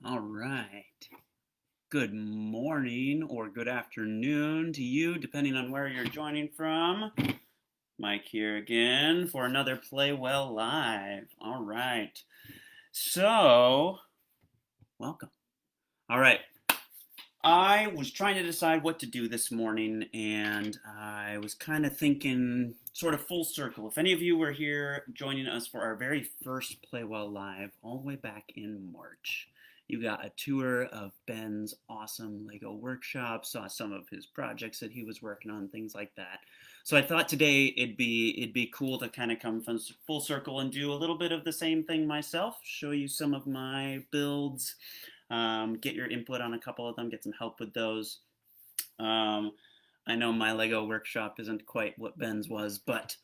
All right. Good morning or good afternoon to you, depending on where you're joining from. Mike here again for another Play Well Live. All right. So, welcome. All right. I was trying to decide what to do this morning, and I was kind of thinking sort of full circle. If any of you were here joining us for our very first Play Well Live, all the way back in March, you got a tour of Ben's awesome Lego workshop, saw some of his projects that he was working on, things like that. So I thought today it'd be cool to kind of come full circle and do a little bit of the same thing myself, show you some of my builds, get your input on a couple of them, get some help with those. Um, I know my Lego workshop isn't quite what Ben's was, but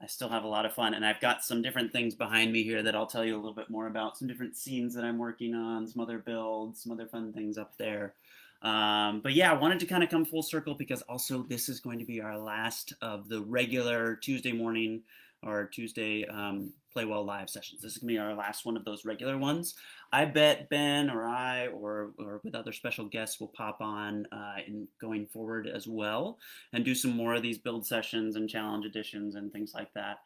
I still have a lot of fun. And I've got some different things behind me here that I'll tell you a little bit more about. Some different scenes that I'm working on, some other builds, some other fun things up there. But yeah, I wanted to kind of come full circle because also this is going to be our last of the regular Tuesday morning or Tuesday Play Well Live sessions. This is going to be our last one of those regular ones. I bet Ben or I or with other special guests will pop on in going forward as well and do some more of these build sessions and challenge editions and things like that.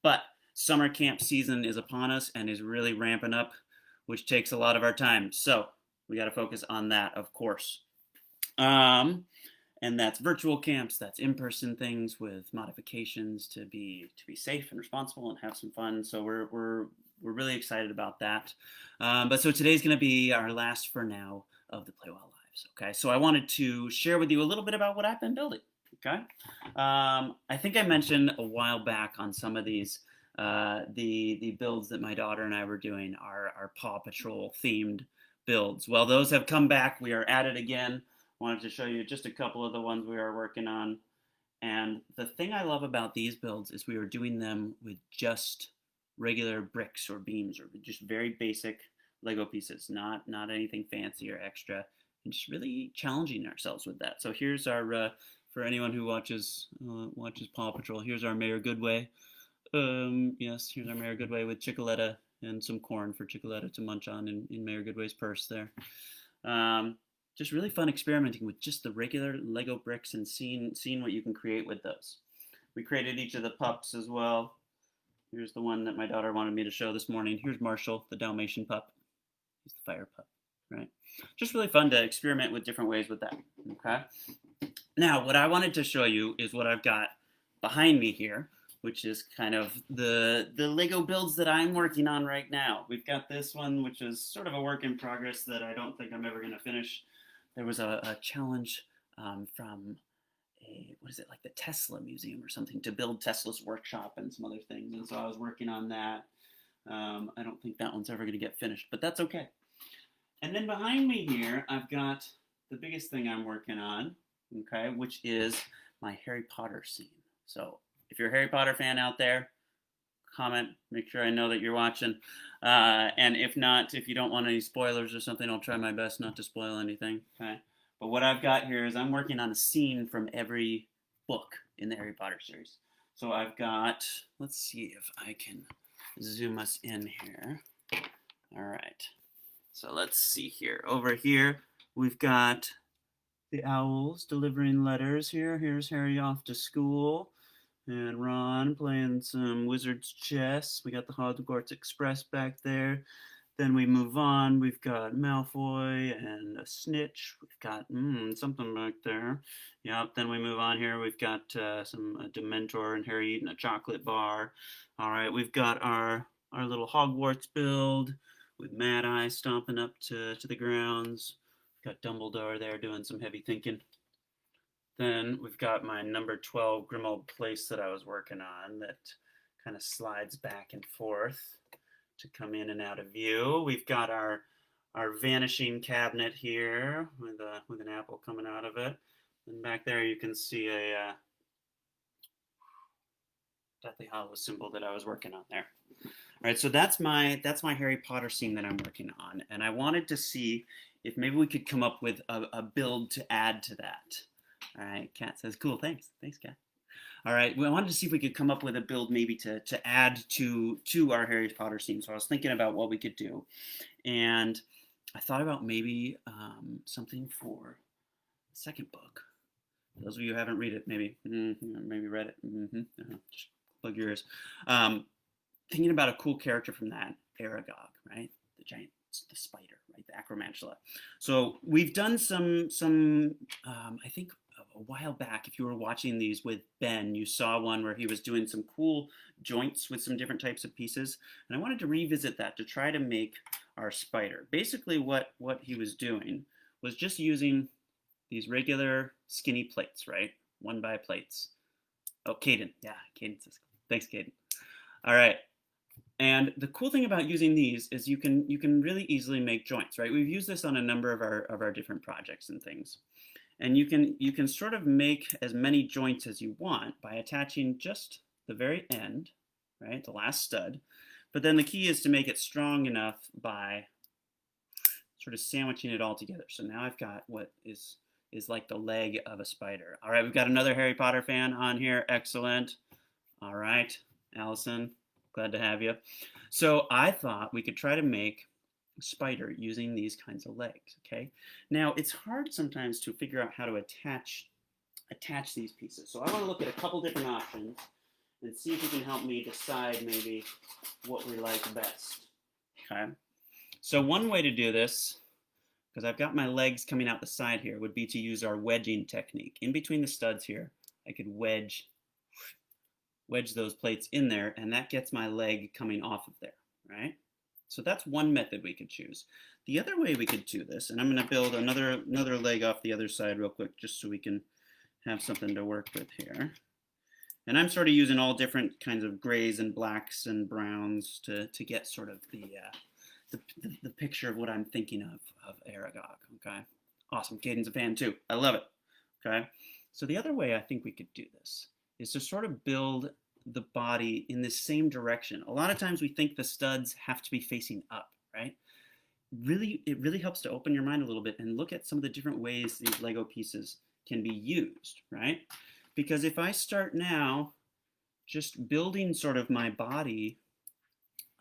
But summer camp season is upon us and is really ramping up, which takes a lot of our time. So we got to focus on that, of course. And that's virtual camps, that's in-person things with modifications to be safe and responsible and have some fun. So we're really excited about that. But so today's going to be our last for now of the Play Well Lives. Okay, so I wanted to share with you a little bit about what I've been building. Okay, I think I mentioned a while back on some of these the builds that my daughter and I were doing are Paw Patrol themed builds. Well, those have come back. We are at it again. Wanted to show you just a couple of the ones we are working on. And the thing I love about these builds is we are doing them with just regular bricks or beams or just very basic Lego pieces, not anything fancy or extra, and just really challenging ourselves with that. So here's our for anyone who watches Paw Patrol. Here's our Mayor Goodway. Yes, here's our Mayor Goodway with Chickaletta and some corn for Chickaletta to munch on in Mayor Goodway's purse there. Just really fun experimenting with just the regular Lego bricks and seeing what you can create with those. We created each of the pups as well. Here's the one that my daughter wanted me to show this morning. Here's Marshall, the Dalmatian pup. He's the fire pup, right? Just really fun to experiment with different ways with that, okay? Now, what I wanted to show you is what I've got behind me here, which is kind of the Lego builds that I'm working on right now. We've got this one, which is sort of a work in progress that I don't think I'm ever going to finish. There was a challenge from what is it, like the Tesla Museum or something, to build Tesla's workshop and some other things. And so I was working on that. I don't think that one's ever going to get finished, but that's okay. And then behind me here, I've got the biggest thing I'm working on, okay, which is my Harry Potter scene. So if you're a Harry Potter fan out there, comment, make sure I know that you're watching. And if not, if you don't want any spoilers or something, I'll try my best not to spoil anything. Okay. But what I've got here is I'm working on a scene from every book in the Harry Potter series. So I've got, let's see if I can zoom us in here. All right. So let's see here. Over here, we've got the owls delivering letters here. Here's Harry off to school. And Ron playing some Wizard's chess. We got the Hogwarts Express back there. Then we move on. We've got Malfoy and a snitch. We've got something back there. Yep. Then we move on here. We've got some Dementor and Harry eating a chocolate bar. All right. We've got our little Hogwarts build with Mad Eye stomping up to the grounds. We've got Dumbledore there doing some heavy thinking. Then we've got my number 12 Grimmauld Place that I was working on that kind of slides back and forth to come in and out of view. We've got our vanishing cabinet here with an apple coming out of it. And back there you can see a Deathly Hallows symbol that I was working on there. All right, so that's my Harry Potter scene that I'm working on, and I wanted to see if maybe we could come up with a build to add to that. All right, Kat says, cool, thanks, Kat. All right, well, I wanted to see if we could come up with a build maybe to add to our Harry Potter scene. So I was thinking about what we could do, and I thought about maybe something for the second book. For those of you who haven't read it, maybe read it. Just plug your ears. Thinking about a cool character from that, Aragog, right? The giant, the spider, right? The acromantula. So we've done some I think a while back, if you were watching these with Ben, you saw one where he was doing some cool joints with some different types of pieces. And I wanted to revisit that to try to make our spider. Basically what he was doing was just using these regular skinny plates, right? 1x plates. Oh, Caden. Yeah, Caden says, thanks, Caden. All right. And the cool thing about using these is you can really easily make joints, right? We've used this on a number of our different projects and things. And you can sort of make as many joints as you want by attaching just the very end, right? The last stud. But then the key is to make it strong enough by sort of sandwiching it all together. So now I've got what is like the leg of a spider. All right, we've got another Harry Potter fan on here. Excellent. All right, Allison, glad to have you. So I thought we could try to make a spider using these kinds of legs, okay? Now, it's hard sometimes to figure out how to attach these pieces. So I want to look at a couple different options and see if you can help me decide maybe what we like best, okay? So one way to do this, because I've got my legs coming out the side here, would be to use our wedging technique. In between the studs here, I could wedge those plates in there, and that gets my leg coming off of there, right? So that's one method we could choose. The other way we could do this, and I'm going to build another leg off the other side real quick, just so we can have something to work with here. And I'm sort of using all different kinds of grays and blacks and browns to get sort of the picture of what I'm thinking of Aragog, okay? Awesome, Caden's a fan too, I love it, okay? So the other way I think we could do this is to sort of build the body in the same direction. A lot of times we think the studs have to be facing up, right? It really helps to open your mind a little bit and look at some of the different ways these Lego pieces can be used, right? Because if I start now just building sort of my body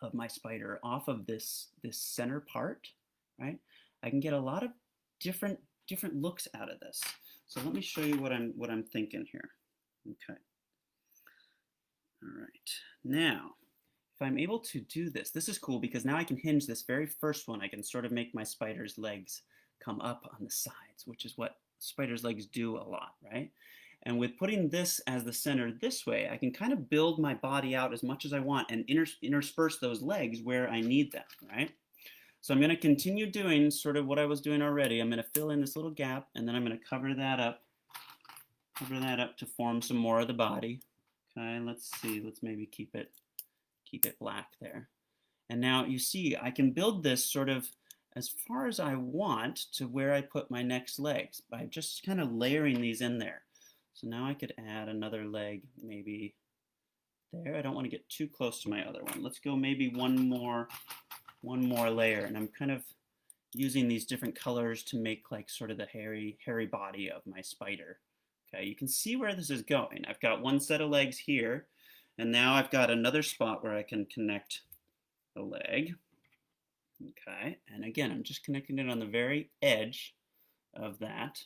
of my spider off of this center part, right? I can get a lot of different looks out of this. So let me show you what I'm thinking here. Okay. All right. Now, if I'm able to do this, this is cool because now I can hinge this very first one. I can sort of make my spider's legs come up on the sides, which is what spider's legs do a lot, right? And with putting this as the center this way, I can kind of build my body out as much as I want and intersperse those legs where I need them, right? So I'm going to continue doing sort of what I was doing already. I'm going to fill in this little gap, and then I'm going to cover that up to form some more of the body. Okay, let's see. Let's maybe keep it black there. And now you see I can build this sort of as far as I want to where I put my next legs by just kind of layering these in there. So now I could add another leg maybe there. I don't want to get too close to my other one. Let's go maybe one more layer, and I'm kind of using these different colors to make like sort of the hairy body of my spider. Okay, you can see where this is going. I've got one set of legs here, and now I've got another spot where I can connect the leg. Okay, and again, I'm just connecting it on the very edge of that.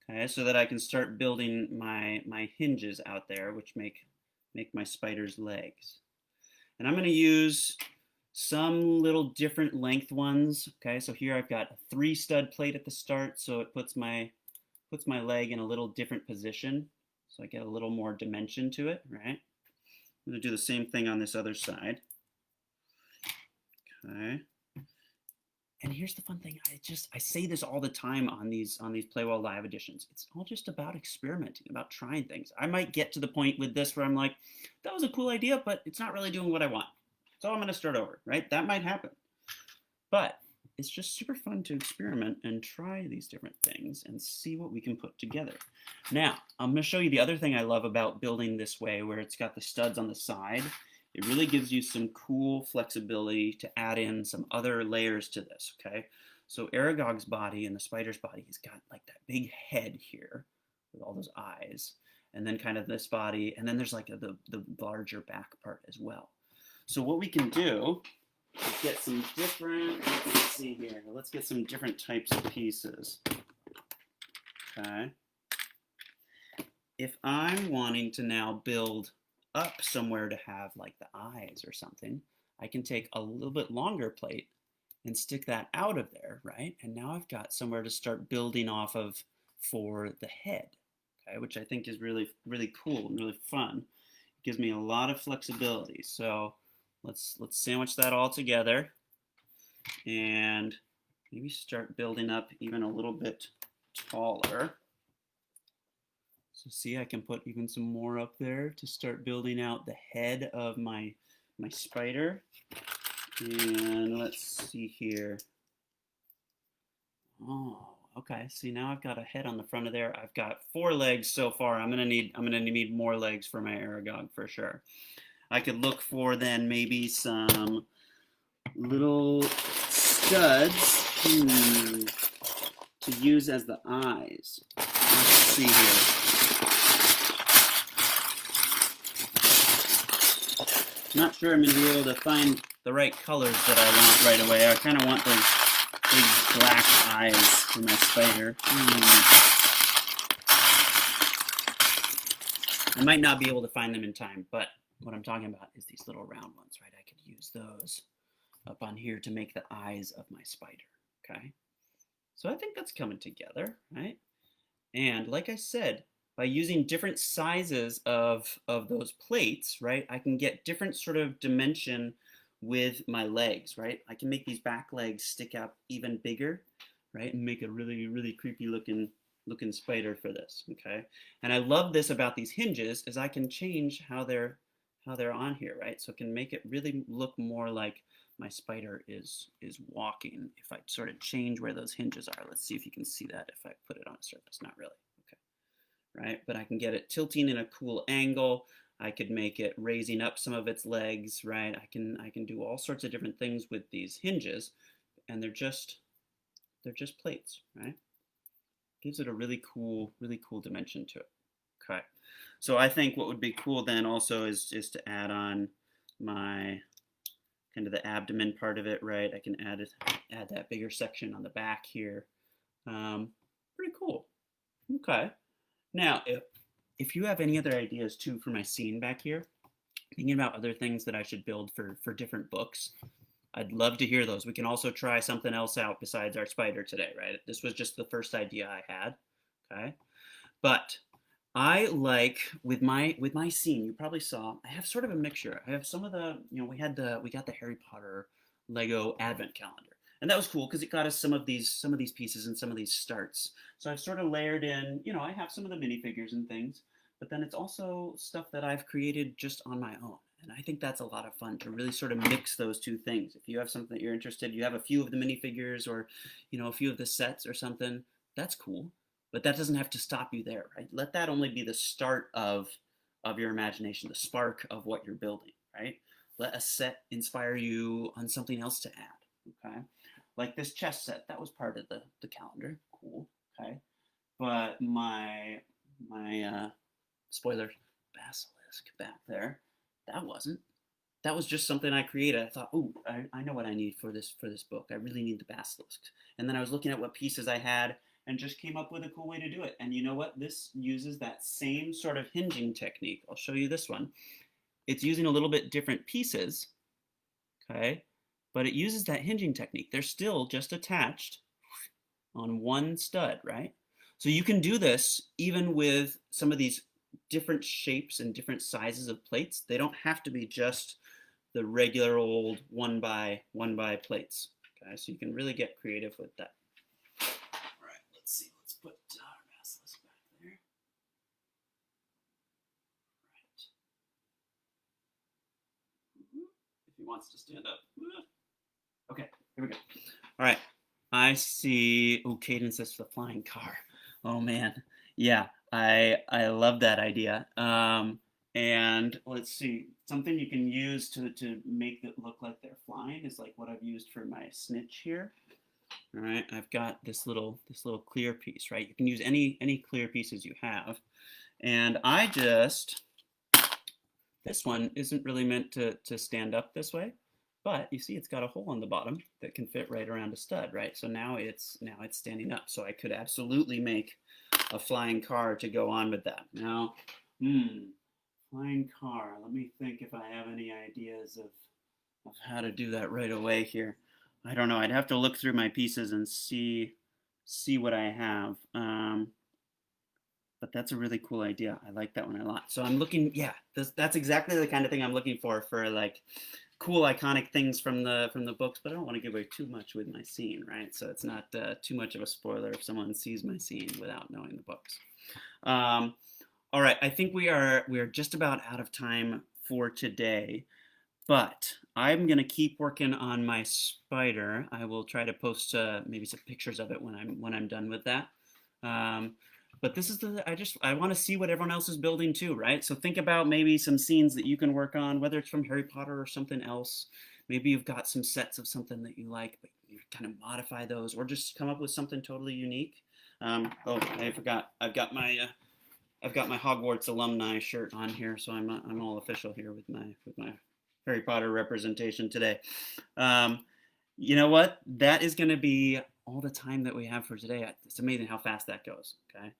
Okay, so that I can start building my hinges out there, which make my spider's legs. And I'm going to use some little different length ones. Okay, so here I've got a 3 stud plate at the start, so it puts my leg in a little different position, so I get a little more dimension to it, right? I'm going to do the same thing on this other side. Okay. And here's the fun thing, I say this all the time on these Playwell Live editions. It's all just about experimenting, about trying things. I might get to the point with this where I'm like, that was a cool idea, but it's not really doing what I want. So I'm going to start over, right? That might happen. But it's just super fun to experiment and try these different things and see what we can put together. Now, I'm going to show you the other thing I love about building this way, where it's got the studs on the side. It really gives you some cool flexibility to add in some other layers to this, okay? So Aragog's body and the spider's body, he's got like that big head here with all those eyes, and then kind of this body, and then there's like the larger back part as well. So what we can do get some different, let's see here, let's get some different types of pieces. Okay. If I'm wanting to now build up somewhere to have like the eyes or something, I can take a little bit longer plate and stick that out of there, right? And now I've got somewhere to start building off of for the head, okay, which I think is really, really cool and really fun. It gives me a lot of flexibility. So let's sandwich that all together and maybe start building up even a little bit taller. So see, I can put even some more up there to start building out the head of my spider. And let's see here. Oh, okay. See, now I've got a head on the front of there. I've got 4 legs so far. I'm gonna need more legs for my Aragog for sure. I could look for then maybe some little studs to use as the eyes. Let's see here. Not sure I'm going to be able to find the right colors that I want right away. I kind of want those big black eyes for my spider. I might not be able to find them in time, but what I'm talking about is these little round ones, right? I could use those up on here to make the eyes of my spider, okay? So I think that's coming together, right? And like I said, by using different sizes of those plates, right, I can get different sort of dimension with my legs, right? I can make these back legs stick out even bigger, right, and make a really, really creepy looking spider for this, okay? And I love this about these hinges is I can change how they're on here, right? So it can make it really look more like my spider is walking. If I sort of change where those hinges are, let's see if you can see that if I put it on a surface. Not really. Right? But I can get it tilting in a cool angle. I could make it raising up some of its legs, right? I can do all sorts of different things with these hinges, and they're just plates, right? Gives it a really cool dimension to it. Okay. So I think what would be cool then also is to add on my kind of the abdomen part of it, right? I can add that bigger section on the back here. Pretty cool. Okay. Now, if you have any other ideas too for my scene back here, thinking about other things that I should build for different books, I'd love to hear those. We can also try something else out besides our spider today, right? This was just the first idea I had, okay? But I like with my scene, you probably saw, I have sort of a mixture. I have some of the, we got the Harry Potter Lego Advent calendar. And that was cool because it got us some of these pieces and some of these starts. So I've sort of layered in, I have some of the minifigures and things, but then it's also stuff that I've created just on my own. And I think that's a lot of fun to really sort of mix those two things. If you have something that you're interested, you have a few of the minifigures or, a few of the sets or something, that's cool. But that doesn't have to stop you there, right? Let that only be the start of your imagination, the spark of what you're building, right? Let a set inspire you on something else to add, okay? Like this chess set, that was part of the calendar. Cool, okay. But my spoiler, basilisk back there, that wasn't. That was just something I created. I thought, ooh, I know what I need for this book. I really need the basilisk. And then I was looking at what pieces I had and just came up with a cool way to do it. And you know what? This uses that same sort of hinging technique. I'll show you this one. It's using a little bit different pieces, okay? But it uses that hinging technique. They're still just attached on one stud, right? So you can do this even with some of these different shapes and different sizes of plates. They don't have to be just the regular old one by plates. Okay, so you can really get creative with that. All right, let's see. Let's put our basilisk back there. Right. If he wants to stand up. Okay, here we go. All right, I see. Oh, Caden says the flying car. Oh man, yeah, I love that idea. And let's see, something you can use to make it look like they're flying is like what I've used for my snitch here. All right, I've got this little clear piece, right? You can use any clear pieces you have, and this one isn't really meant to stand up this way. but you see it's got a hole on the bottom that can fit right around a stud, right? So now it's standing up. So I could absolutely make a flying car to go on with that. Now, flying car. Let me think if I have any ideas of how to do that right away here. I don't know. I'd have to look through my pieces and see what I have. But that's a really cool idea. I like that one a lot. So I'm looking, yeah, that's exactly the kind of thing I'm looking for like cool iconic things from the books, but I don't want to give away too much with my scene, right? So it's not too much of a spoiler if someone sees my scene without knowing the books. All right, I think we are just about out of time for today, but I'm gonna keep working on my spider. I will try to post maybe some pictures of it when I'm done with that. But this is I want to see what everyone else is building too, right? So think about maybe some scenes that you can work on, whether it's from Harry Potter or something else. Maybe you've got some sets of something that you like, but you kind of modify those, or just come up with something totally unique. Oh, I forgot. I've got my Hogwarts alumni shirt on here, so I'm all official here with my Harry Potter representation today. You know what? That is going to be all the time that we have for today. It's amazing how fast that goes. Okay.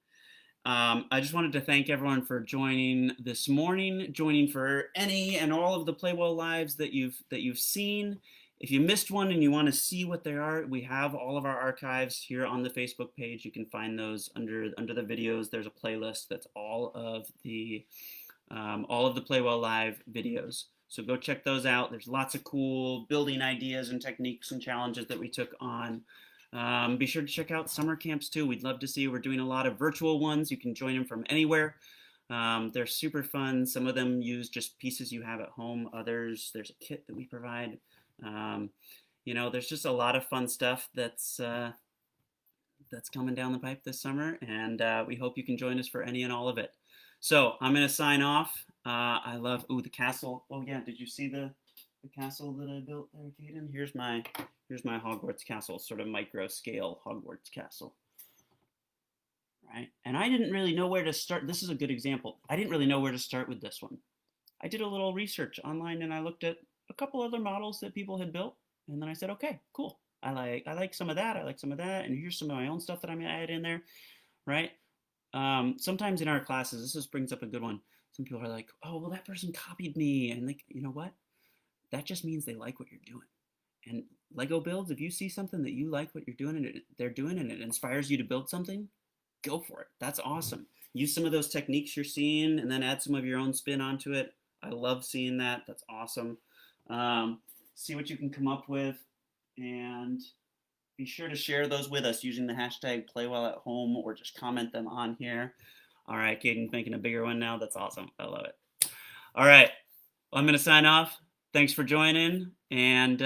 I just wanted to thank everyone for joining this morning, joining for any and all of the Play Well lives that you've seen. If you missed one and you want to see what they are, we have all of our archives here on the Facebook page. You can find those under the videos. There's a playlist that's all of the Play Well live videos. So go check those out. There's lots of cool building ideas and techniques and challenges that we took on. Be sure to check out summer camps too. We'd love to see you. We're doing a lot of virtual ones. You can join them from anywhere. They're super fun. Some of them use just pieces you have at home. Others, there's a kit that we provide. There's just a lot of fun stuff that's coming down the pipe this summer, and we hope you can join us for any and all of it. So I'm going to sign off. I love the castle. Oh yeah, did you see the castle that I built there, Kaden? Here's my Hogwarts castle, sort of micro scale Hogwarts castle. Right? And I didn't really know where to start. This is a good example. I didn't really know where to start with this one. I did a little research online and I looked at a couple other models that people had built, and then I said, okay, cool. I like some of that. I like some of that, and here's some of my own stuff that I'm gonna add in there, right? Sometimes in our classes, this just brings up a good one. Some people are like, oh, well, that person copied me, and like, you know what? That just means they like what you're doing. And Lego builds, if you see something that you like what you're doing and they're doing and it inspires you to build something, go for it. That's awesome. Use some of those techniques you're seeing and then add some of your own spin onto it. I love seeing that. That's awesome. See what you can come up with, and be sure to share those with us using the hashtag #PlayWellAtHome or just comment them on here. All right, Caden's making a bigger one now. That's awesome. I love it. All right, well, I'm going to sign off. Thanks for joining, and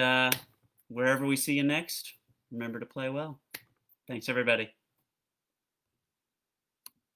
wherever we see you next, remember to play well. Thanks, everybody.